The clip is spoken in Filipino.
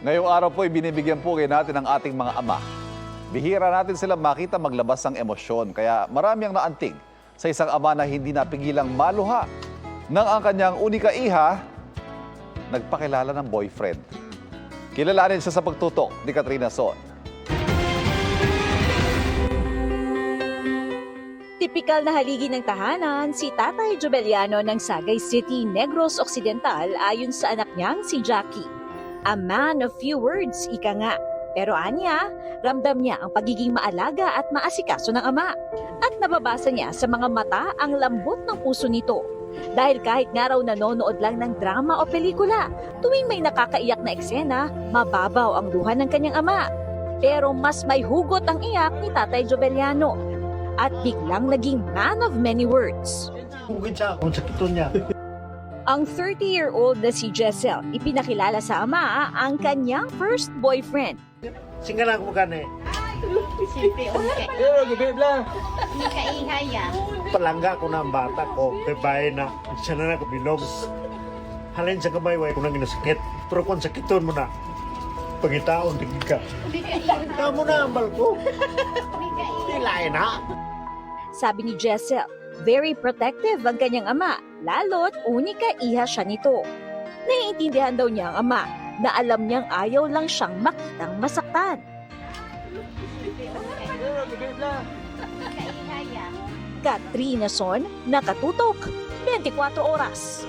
Ngayong araw po, ibinibigyan po kayo natin ng ating mga ama. Bihira natin sila makita maglabas ng emosyon, kaya marami ang naantig sa isang ama na hindi napigilang maluha nang ang kanyang unika iha nagpakilala ng boyfriend. Kilalanin siya sa pagtutok ni Katrina Son. Tipikal na haligi ng tahanan, si Tatay Jubeliano ng Sagay City, Negros Occidental ayon sa anak niyang si Jackie. A man of few words, ika nga. Pero anya, ramdam niya ang pagiging maalaga at maasikaso ng ama. At nababasa niya sa mga mata ang lambot ng puso nito. Dahil kahit nga raw nanonood lang ng drama o pelikula, tuwing may nakakaiyak na eksena, mababaw ang luha ng kanyang ama. Pero mas may hugot ang iyak ni Tatay Jubeliano. At biglang naging man of many words. Bukid siya kung sakito niya. Ang 30-year-old na si Jessel, ipinakilala sa ama ang kanyang first boyfriend. Singalan ko kane. Siyempre, Ikaihay Palangga ko na ang bata ko. Babae na. Siya na nakabilog. Halin sa kamay, way ko nang ginasakit. Pero kung sakiton mo na, pangitaon, tigil ka. Kamu na ang balko. Tilain ha. Sabi ni Jessel, very protective ang kanyang ama, lalo't unika iha siya nito. Naiintindihan daw niya ang ama na alam niyang ayaw lang siyang makitang masaktan. Katrina Son, nakatutok, 24 oras.